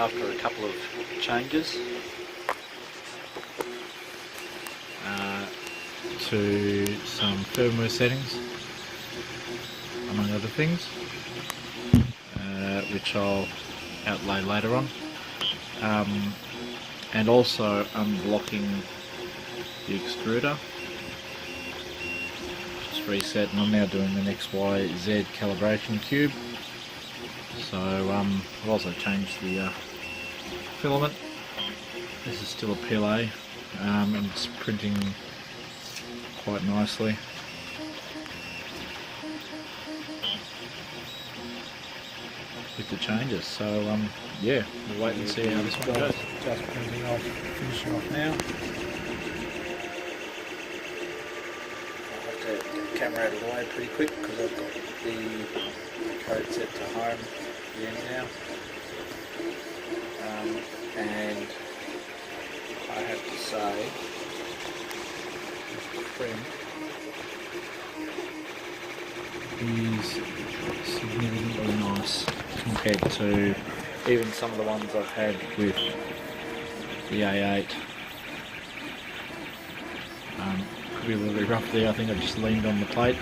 after a couple of changes to some firmware settings, among other things, which I'll outlay later on, and also unblocking the extruder. Just reset, and I'm now doing an XYZ calibration cube. So I've also changed the filament. This is still a PLA, and it's printing quite nicely. With the changes, so yeah, we'll wait and see how this one goes. Just printing off, finishing off now. I'll have to get the camera out of the way pretty quick because I've got the code set to home again now, and I have to say, print is significantly nice compared to even some of the ones I've had with the A8. Could be a little bit rough there. I think I just leaned on the plate.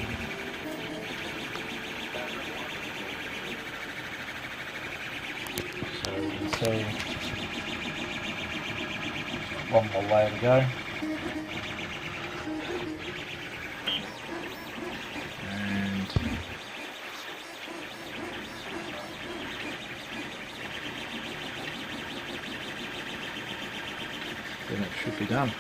So you can see one more layer to go. Then it should be done.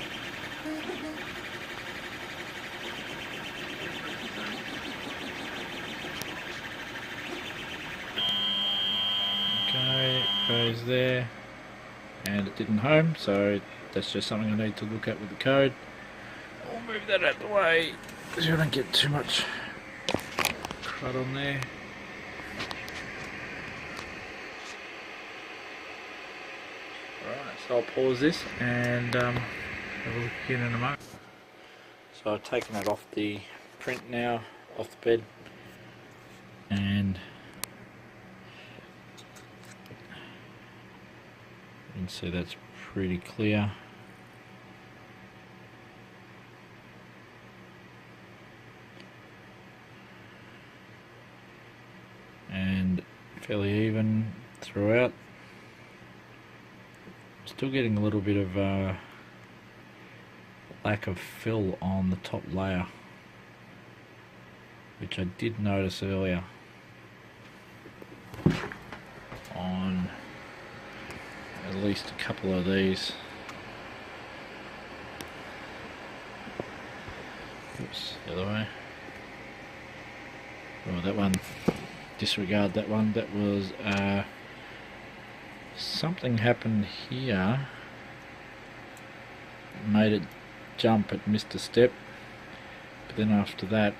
Okay, it goes there, and it didn't home, so that's just something I need to look at with the code. I'll move that out of the way so I don't get too much crud on there. Alright, so I'll pause this and have a look again in a moment. So I've taken it off the print now, off the bed, and you can see that's pretty clear. And fairly even throughout. Still getting a little bit of lack of fill on the top layer, which I did notice earlier on at least a couple of these. Oops, the other way. Oh, that one, disregard that one. That was something happened here, made it jump, it missed a step, but then after that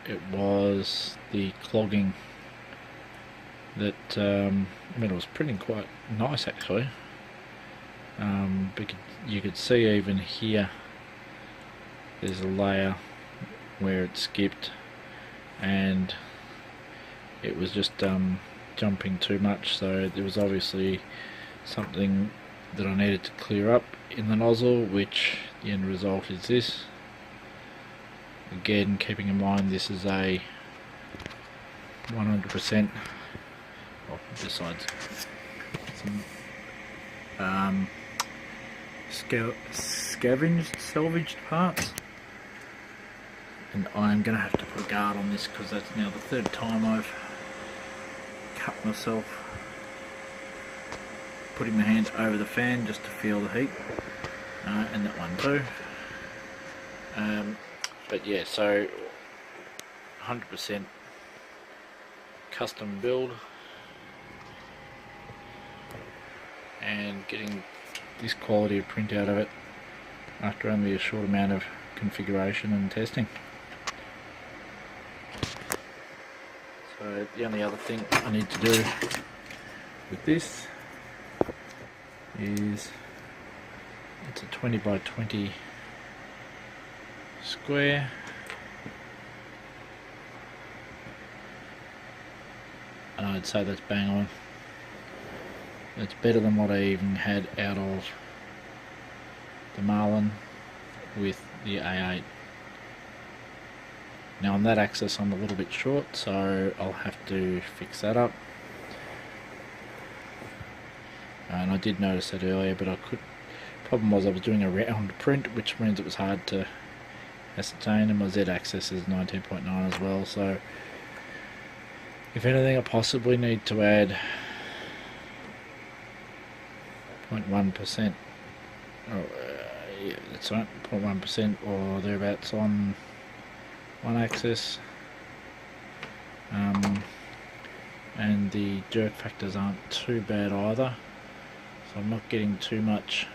it was the clogging that, I mean, it was printing quite nice actually, but you could see even here there's a layer where it skipped, and it was just jumping too much, so there was obviously something that I needed to clear up in the nozzle, which the end result is this. Again, keeping in mind this is a 100%, well, besides some salvaged parts, and I'm going to have to put a guard on this because that's now the third time I've cut myself putting my hands over the fan just to feel the heat, and that one too. But yeah, so 100% custom build, and getting this quality of print out of it after only a short amount of configuration and testing. So the only other thing I need to do with this is, it's a 20 by 20 square, and I'd say that's bang on. It's better than what I even had out of the Marlin with the A8. Now on that axis I'm a little bit short, so I'll have to fix that up. And I did notice that earlier, but problem was I was doing a round print, which means it was hard to ascertain, and my Z-axis is 19.9 as well, so if anything I possibly need to add 0.1%, yeah, that's right, 0.1% or thereabouts on one axis, and the jerk factors aren't too bad either, so I'm not getting too much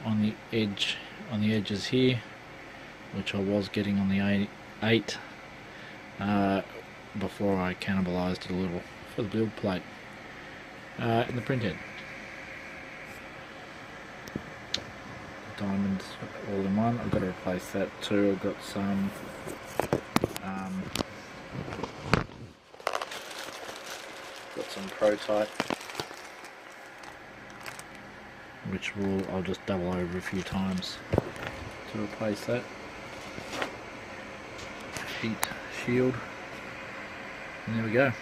on the edges here, which I was getting on the 8 before I cannibalized it a little for the build plate in the printhead. Diamonds all in one. I've got to replace that too. I've got some Pro-Type, which I'll just double over a few times to replace that. Heat shield, and there we go.